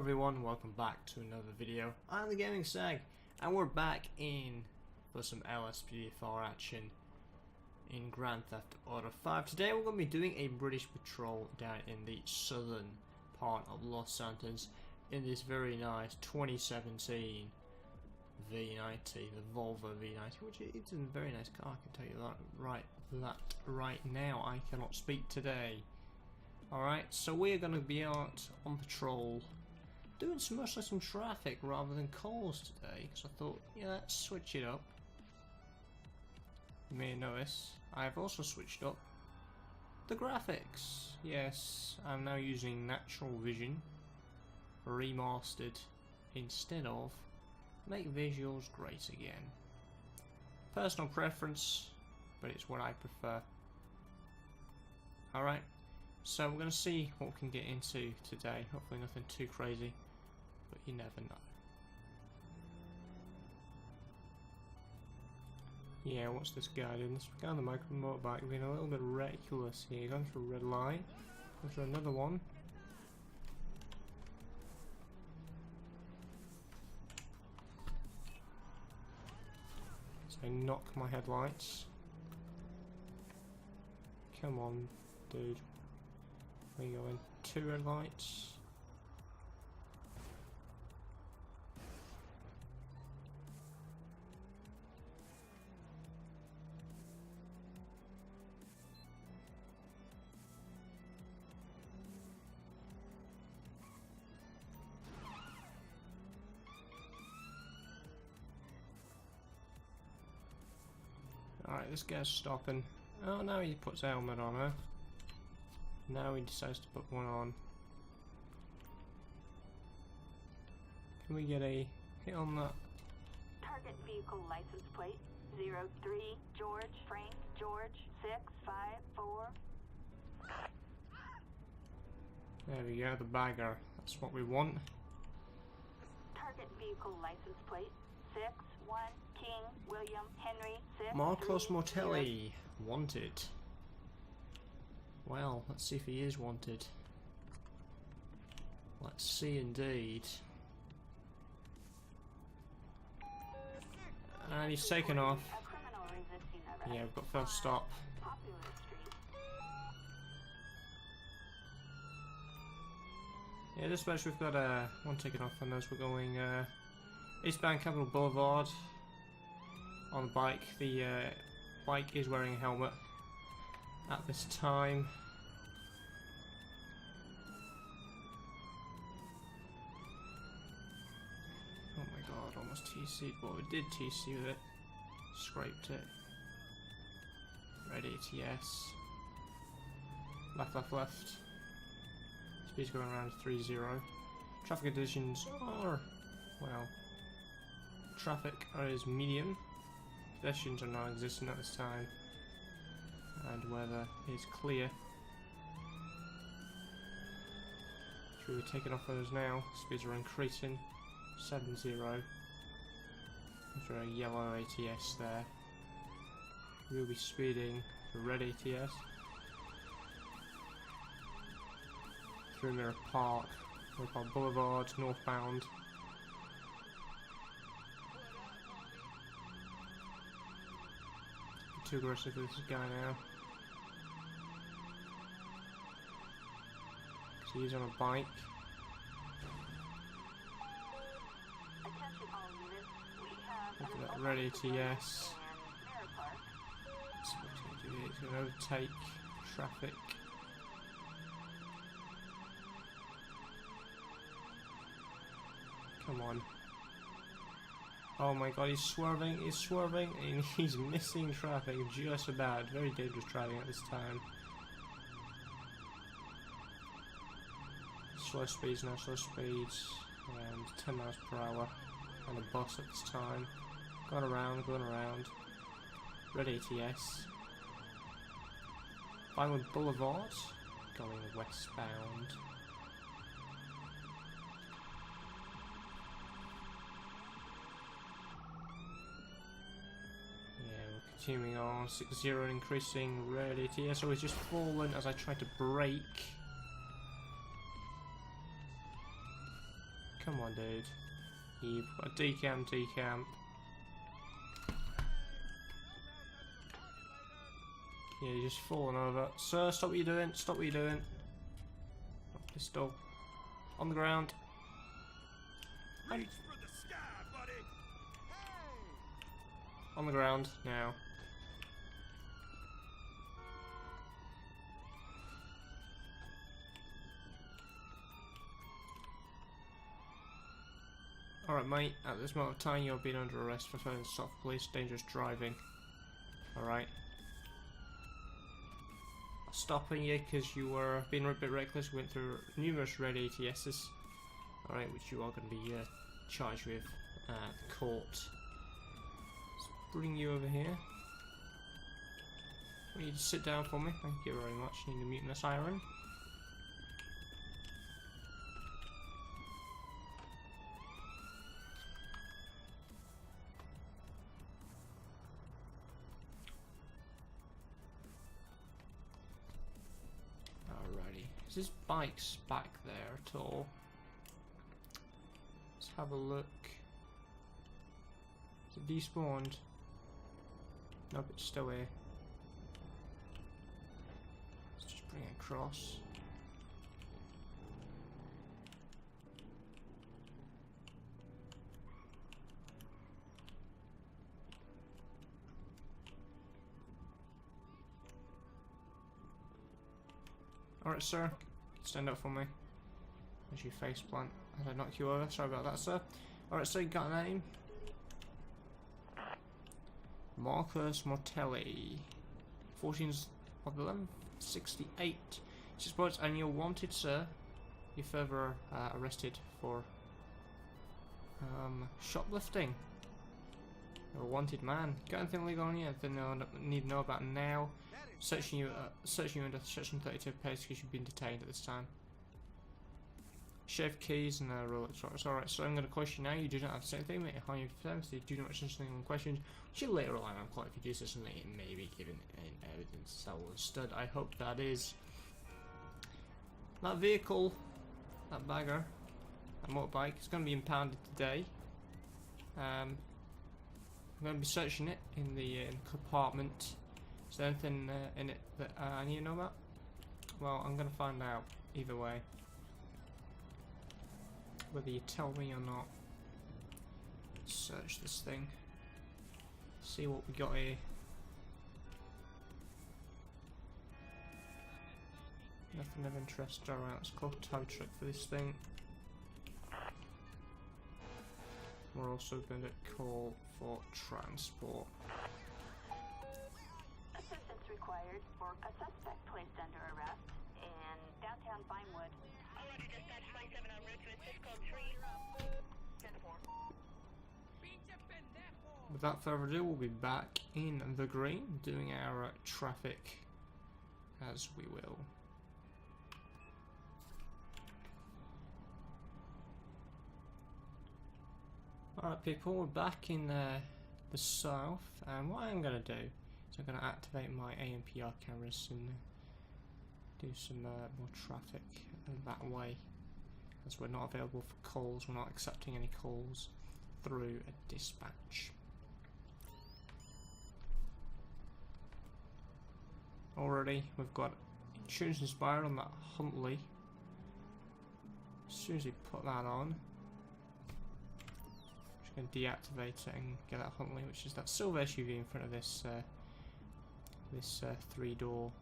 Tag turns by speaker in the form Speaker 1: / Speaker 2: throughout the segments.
Speaker 1: everyone, welcome back to another video. I'm the Gaming Stag, and we're back in for some LSPDFR action in Grand Theft Auto 5. Today we're going to be doing a British patrol down in the southern part of Los Santos in this very nice 2017 V90, the Volvo V90, which is a very nice car, I can tell you that right now. I cannot speak today. Alright, so we're going to be out on patrol doing mostly some traffic rather than calls today, because I thought, yeah, let's switch it up. You may notice I've also switched up the graphics. Yes, I'm now using natural vision remastered instead of make visuals great again. Personal preference, but it's what I prefer. Alright. So we're going to see what we can get into today. Hopefully nothing too crazy, but you never know. Yeah, what's this guy doing? This guy on the motorbike being a little bit reckless here. Going through a red light. Going through another one. So I knock my headlights. Come on, dude. Where are you going? 2 red lights. Alright, this guy's stopping. Oh, now he puts a helmet on, huh? Now he decides to put one on. Can we get a hit on that?
Speaker 2: Target vehicle license plate 03 George Frank George 654.
Speaker 1: There we go, the bagger. That's what we want.
Speaker 2: Target vehicle license plate 61 King William Henry 6.
Speaker 1: Marcos Mortelli wanted. Well, let's see if he is wanted. Let's see indeed. And he's taken off. Yeah, we've got first stop. Yeah, this match we've got one taken off on us. We're going eastbound Capitol Boulevard on the bike. The bike is wearing a helmet at this time. Oh my god, almost TC'd. Well, we did TC with it. Scraped it. Red ATS. Left, left, left. Speed's going around 30. Traffic conditions are, well, traffic is medium. Pedestrians are non-existent at this time. And weather is clear. Should we be taking off those now? Speeds are increasing. 70. After a yellow ATS there. We'll be speeding the red ATS. Through Mirror Park Boulevard, northbound. Too aggressive for this guy now. So he's on a bike. Look at that red ATS. So what's he going to do here? He's going to overtake traffic. Come on. Oh my god, he's swerving, and he's missing traffic just about. Very dangerous driving at this time. Slow speeds now, slow speeds. Around 10 miles per hour. And a bus at this time. Going around. Red ATS. Vinewood Boulevard. Going westbound. Continuing on, 60 increasing, red ATS, so he's just fallen as I try to brake. Come on, dude. You've got a decamp, decamp. Yeah, you're just falling over. Sir, stop what you're doing. Stop what you're doing. Pistol. On the ground.
Speaker 3: Reach for the sky, buddy.
Speaker 1: On the ground now. Alright, mate, at this moment of time you're being under arrest for failing to stop police dangerous driving. Alright. Stopping you because you were being a bit reckless, went through numerous red ATSs. Alright, which you are going to be charged with at court. Let's bring you over here. Will you just sit down for me? Thank you very much. Need to mute this iron. Is his bike's back there at all? Let's have a look. Is it despawned? Nope, it's still here. Let's just bring it across. Alright, sir. Stand up for me. There's your face plant. I did knock you over. Sorry about that, sir. Alright, so you got a name? Marcus Mortelli. 14's of 1168. Sports, and you're wanted, sir. You're further arrested for shoplifting. You're a wanted man. Got anything legal on you? Anything I need to know about now? Searching you under section 32 pace because you've been detained at this time. Sheriff keys and Rolex. Alright, so I'm going to question you now. You do not have to say anything, mate. How you defense? You do not mention anything on questions. Which later on, I'm quite if you do say something, it may be given in evidence. So understood. I hope that is that vehicle, that bagger, that motorbike. It's going to be impounded today. I'm going to be searching it in the compartment. Is there anything in it that I need to know about? Well, I'm going to find out either way. Whether you tell me or not. Let's search this thing. See what we got here. Nothing of interest. Alright, let's call tow truck for this thing. We're also going to call for transport.
Speaker 2: Assistance required for a suspect placed under arrest in downtown Vinewood. Already dispatch 57 on route to assist code 3. 10-4.
Speaker 1: Without further ado, we'll be back in the green doing our traffic as we will. Alright people, we're back in the south, and what I'm going to do is I'm going to activate my ANPR cameras and do some more traffic that way, as we're not available for calls. We're not accepting any calls through a dispatch. Already we've got insurance inspired on that Huntley. As soon as we put that on, going to deactivate it and get that Huntley, which is that silver SUV in front of this this 3-door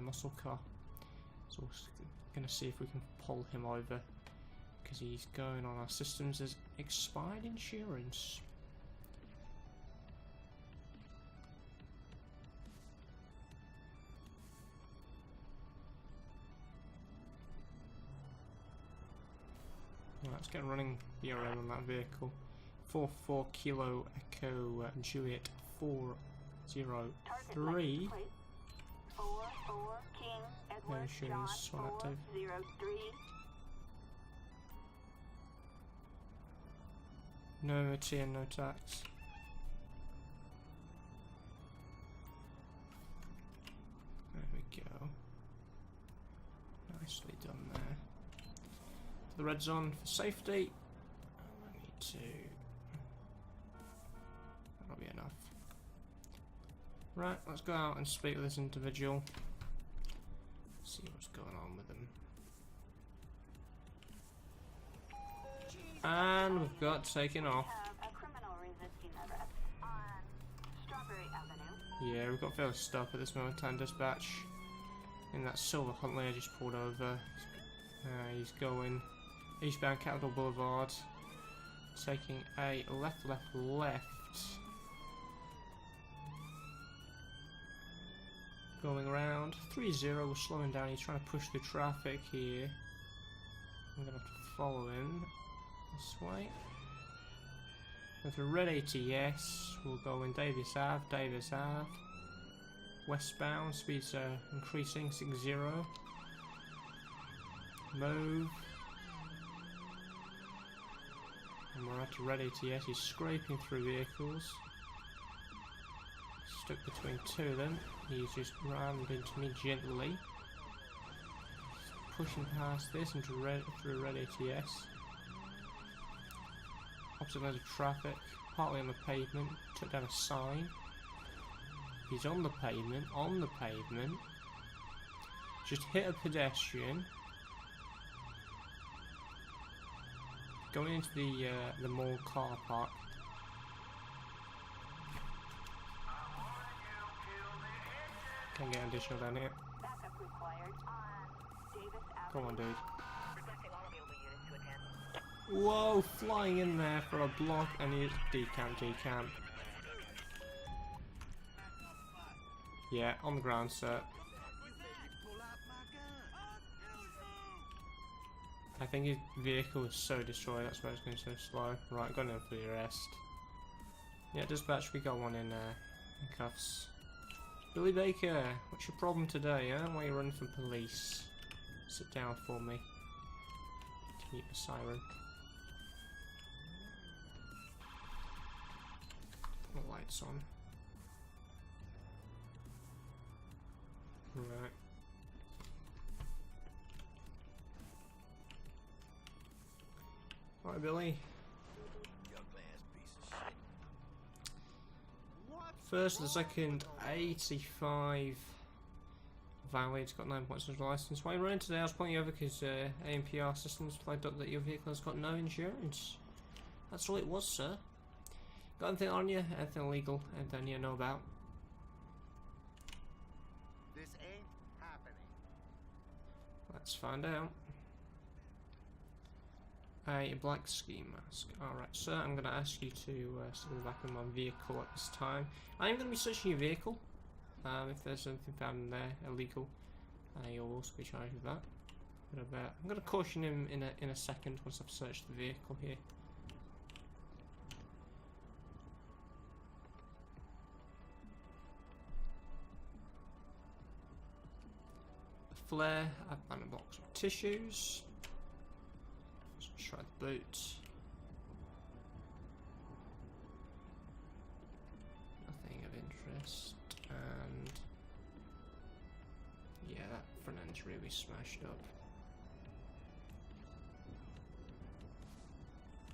Speaker 1: muscle car. So we're going to see if we can pull him over, because he's going on our systems as expired insurance. Right, let's get running BRM on that vehicle. 44 Kilo Echo Juliet 403. No insurance on that type. No MOT and no tax. There we go. Nicely done there. The red's on for safety. 2. That'll be enough. Right, let's go out and speak with this individual. See what's going on with them. And we've got taken off.
Speaker 2: Have a criminal resisting arrest on Strawberry Avenue.
Speaker 1: Yeah, we've got failed to stop at this moment in time, dispatch. In that silver Huntley I just pulled over. He's going eastbound Capitol Boulevard. Taking a left. Going around 3-0, we're slowing down. He's trying to push the traffic here. I'm gonna have to follow him this way. With a red ATS, we'll go in Davis Ave. Westbound, speeds are increasing 6-0. Move. And we're at a red ATS. He's scraping through vehicles. Stuck between two of them. He's just rammed into me gently. Pushing past this into through red ATS. Opposite lanes of traffic, partly on the pavement. Took down a sign. He's on the pavement. Just hit a pedestrian. Going into the mall car park. Can't get additional down here.
Speaker 2: Backup required on Davis Avenue.
Speaker 1: Come on, dude.
Speaker 2: Requesting all available units to attend.
Speaker 1: Whoa, flying in there for a block, and he's decamp. Yeah, on the ground, sir. I think his vehicle is so destroyed, that's why it's going so slow. Right, got him for the arrest. Yeah, dispatch, we got one in cuffs. Billy Baker, what's your problem today, huh? Why are you running from police? Sit down for me. Keep the siren. Put the lights on. Right. Alright, Billy. First to the second, 85 valid, got 9 points on his license. Why are you running today? I was pointing over because ANPR systems flagged up that your vehicle has got no insurance. That's all it was, sir. Got anything on you? Anything illegal? Anything you know about?
Speaker 3: This ain't happening.
Speaker 1: Let's find out. A black ski mask. Alright, sir, I'm going to ask you to sit in the back of my vehicle at this time. I am going to be searching your vehicle. If there's anything found in there illegal, you'll also be charged with that. But I'm going to caution him in a second once I've searched the vehicle here. A flare, and a box of tissues. Let's try the boot. Nothing of interest, and yeah, that front end's really smashed up.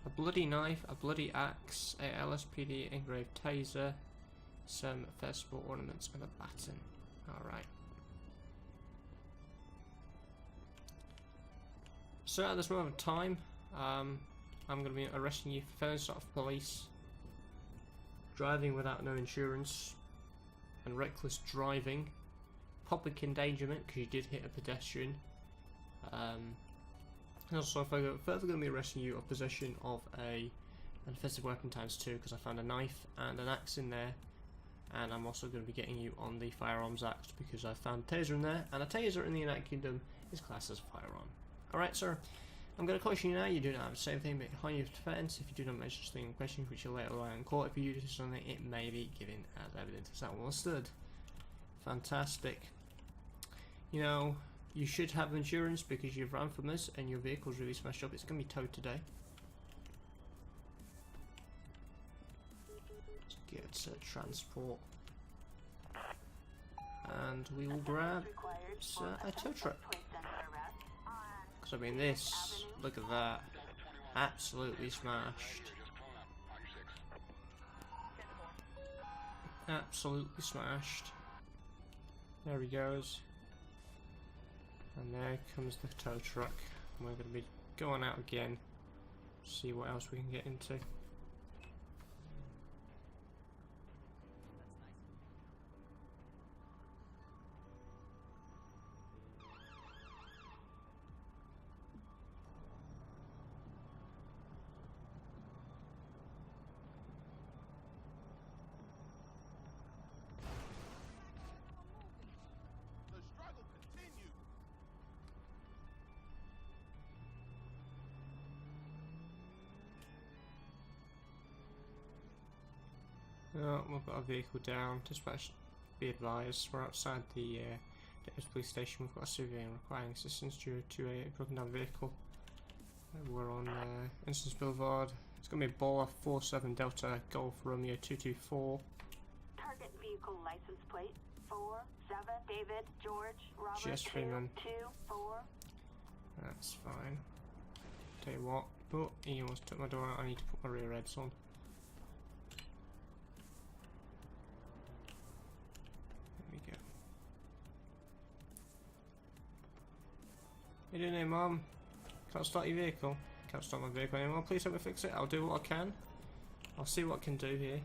Speaker 1: A bloody knife, a bloody axe, a LSPD engraved taser, some festival ornaments, and a baton. Alright. So at this moment of time, I'm going to be arresting you for failing to stop for police, driving without no insurance, and reckless driving, public endangerment because you did hit a pedestrian, and also further going to be arresting you of possession of an offensive weapon ×2 because I found a knife and an axe in there, and I'm also going to be getting you on the Firearms Act because I found a taser in there, and a taser in the United Kingdom is classed as a firearm. Alright, sir, I'm going to caution you now, you do not have the same thing behind your defence. If you do not mention something in question which you'll later lie in court, if you use something, it may be given as evidence. Is that all understood? Fantastic. You know, you should have insurance because you've ran from us and your vehicle's really smashed up. It's going to be towed today. Let's get transport. And we will grab a tow truck. Because I mean this, look at that, absolutely smashed. Absolutely smashed. There he goes. And there comes the tow truck. And we're going to be going out again. See what else we can get into.
Speaker 3: The struggle continues.
Speaker 1: Oh, we've got a vehicle down. Dispatch, be advised, we're outside the police station. We've got a civilian requiring assistance due to a broken down vehicle. We're on Instance Boulevard. It's going to be Bulla 47 Delta Golf Romeo 224.
Speaker 2: Target vehicle license plate 47 David George Robert
Speaker 1: Yes, Freeman.
Speaker 2: 224.
Speaker 1: That's fine. Tell you what. Oh, he almost took my door out. I need to put my rear heads on. There we go. What are you doing here, Mum? Can't start your vehicle. Can't start my vehicle anymore. Please help me fix it. I'll do what I can. I'll see what I can do here.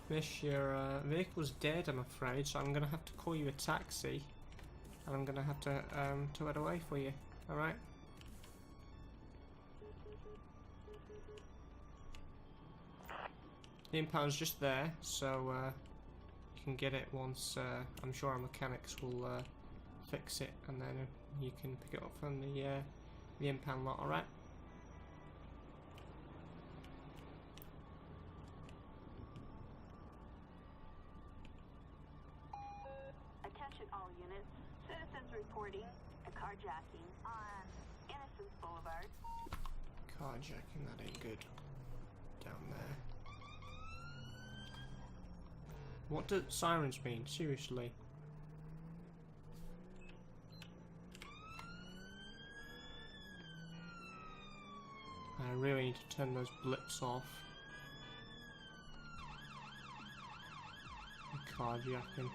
Speaker 1: Miss, your vehicle's dead, I'm afraid, so I'm going to have to call you a taxi. And I'm going to have to tow it away for you. Alright? The impound's just there, so you can get it once I'm sure our mechanics will fix it, and then you can pick it up from the impound lot, alright?
Speaker 2: Attention all units. Citizens reporting a carjacking on Innocence Boulevard.
Speaker 1: Carjacking, that ain't good. Down there. What do sirens mean? Seriously. I really need to turn those blips off. Carjacking.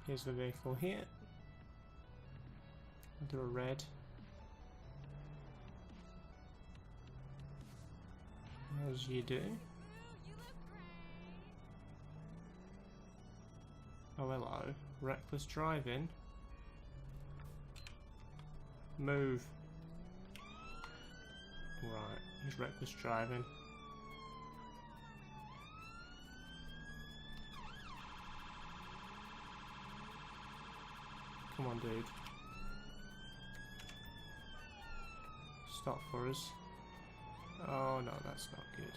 Speaker 1: Here's the vehicle here. I'll do a red. As you do. Oh, hello. Reckless driving. Move. Right, he's reckless driving. Come on, dude. Stop for us. Oh no, that's not good.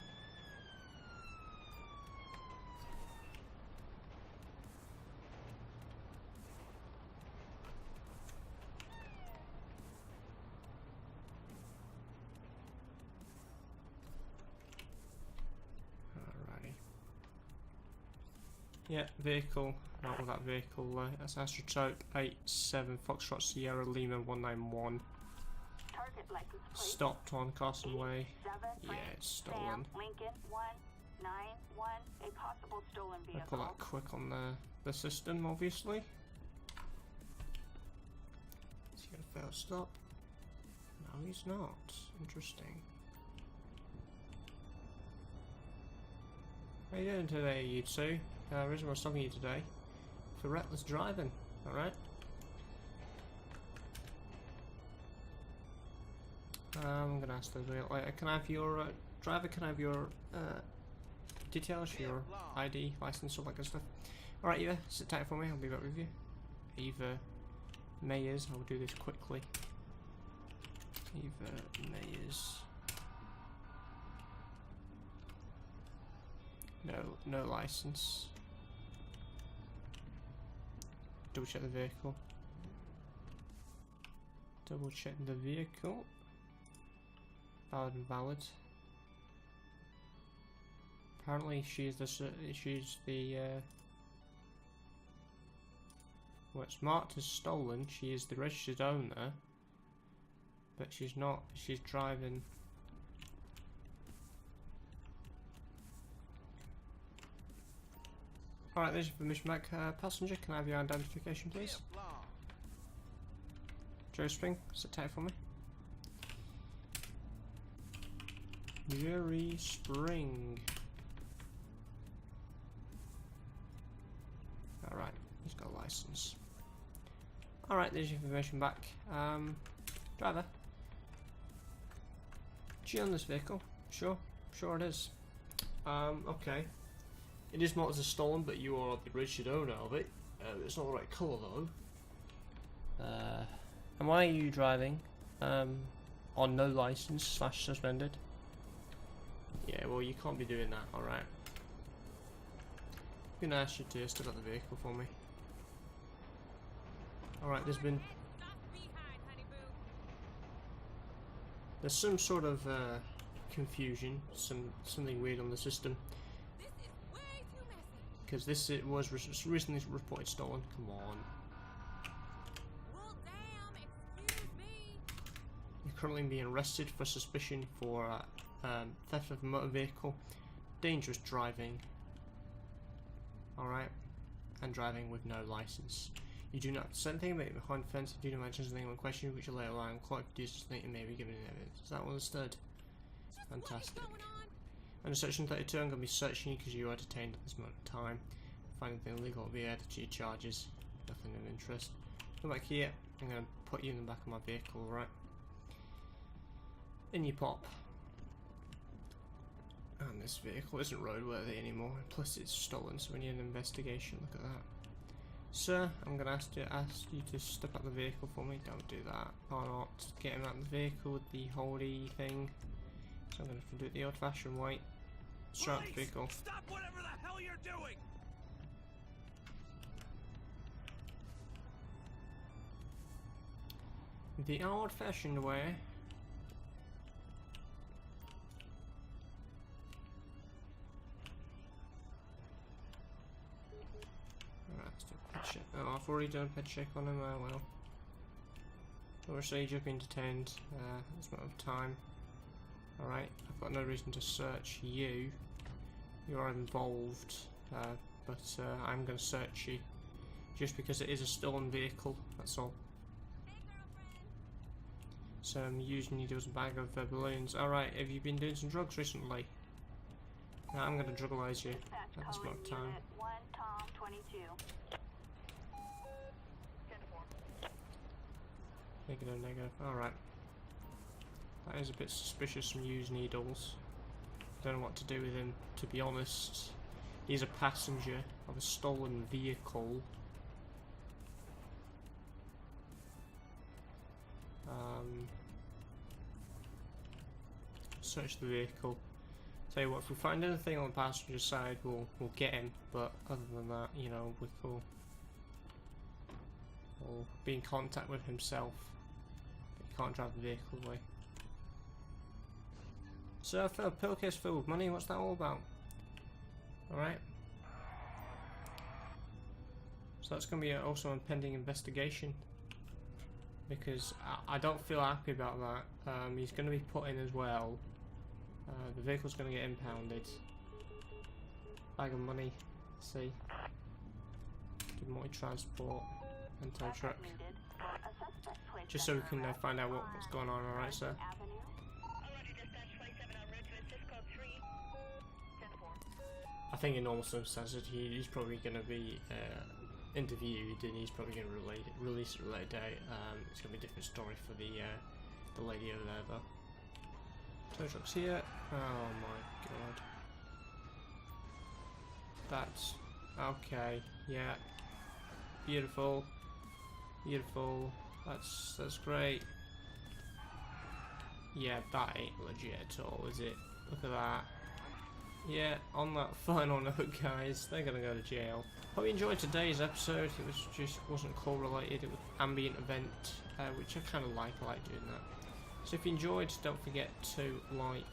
Speaker 1: Alrighty. Yeah, vehicle. Not with that vehicle. That's Astrotype 87 Foxtrot Sierra Lima 191.
Speaker 2: Target license plate.
Speaker 1: Stopped on Carson Way.
Speaker 2: 7
Speaker 1: Yeah, it's stolen.
Speaker 2: Sam Lincoln 191. A possible stolen
Speaker 1: I
Speaker 2: vehicle.
Speaker 1: put that quick on the system, obviously. Is he gonna fail stop? No, he's not. Interesting. How you doing today, you two? The reason we're stopping you today for reckless driving. All right. I'm gonna ask those later. Can I have your driver? Can I have your details, your ID, license, all that good stuff? All right, Eva, sit tight for me. I'll be back with you. Eva Mayers. I will do this quickly. Eva Mayers. No license. Double check the vehicle. Double check the vehicle. Valid and valid. Apparently she's the well, it's marked as stolen. She is the registered owner, but she's not. She's driving. Alright, there's your permission back. Passenger, can I have your identification, please? Joe Spring, sit tight for me. Jerry Spring. Alright, he's got a license. Alright, there's your information back. Driver. G on this vehicle? Sure it is. Okay. It is marked as stolen, but you are the registered owner of it. It's not the right colour though. And why are you driving? On no license / suspended? Yeah, well you can't be doing that, alright. I'm gonna ask you to step out the vehicle for me. Alright, there's some sort of confusion, something weird on the system. Because this was recently reported stolen. Come on.
Speaker 4: Well, damn, excuse me.
Speaker 1: You're currently being arrested for suspicion for theft of a motor vehicle, dangerous driving. Alright, and driving with no license. You do not say anything about it behind the fence. You do not mention something on question which will later allow court to do something and may be given evidence. Is that understood? Fantastic. Under section 32, I'm going to be searching you because you are detained at this moment of time. Find anything illegal will be added to your charges. Nothing of interest. Come back here. I'm going to put you in the back of my vehicle, right? In you pop. And this vehicle isn't roadworthy anymore. Plus, it's stolen, so we need an investigation. Look at that. Sir, I'm going to ask you to step out the vehicle for me. Don't do that. Or not. Get him out of the vehicle with the holdy thing. So I'm going to have to do it the old-fashioned way. Strap the vehicle.
Speaker 3: Stop whatever the hell you're doing!
Speaker 1: The old-fashioned way. Alright, let's do a pet check. Oh, I've already done a pet check on him. Oh well. Overstage, you've been detained at this moment of time. Alright, I've got no reason to search you. You are involved, but I'm going to search you. Just because it is a stolen vehicle, that's all. So I'm using you as a bag of balloons. Alright, have you been doing some drugs recently? No, I'm going to drugalize you at this moment of time.
Speaker 2: 1 Tom 22.
Speaker 1: Negative. Alright. That is a bit suspicious, some used needles. Don't know what to do with him, to be honest. He's a passenger of a stolen vehicle. Search the vehicle. Tell you what, if we find anything on the passenger side, we'll get him. But other than that, you know, we'll be in contact with himself. But he can't drive the vehicle away. So I found a pillowcase filled with money. What's that all about? Alright. So that's going to be also a pending investigation. Because I don't feel happy about that. He's going to be put in as well. The vehicle's going to get impounded. Bag of money. Let's see. Do multi-transport and tow truck. Just so we can find out what's going on. Alright, sir. I think in normal circumstances he's probably going to be interviewed and he's probably going to release it at a later date. It's going to be a different story for the lady over there though. Tow truck's here. Oh my god. That's okay. Yeah. Beautiful. Beautiful. That's great. Yeah, that ain't legit at all, is it? Look at that. Yeah, on that final note, guys, they're gonna go to jail. Hope you enjoyed today's episode. It wasn't call related. It was ambient event, which I kind of like. I like doing that. So if you enjoyed, don't forget to like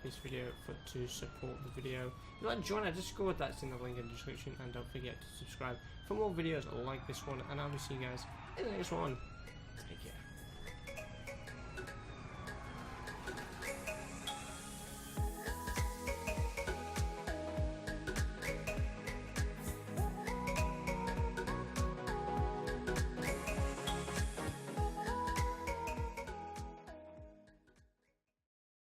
Speaker 1: this video to support the video. If you'd like to join our Discord, that's in the link in the description, and don't forget to subscribe for more videos like this one, and I will see you guys in the next one.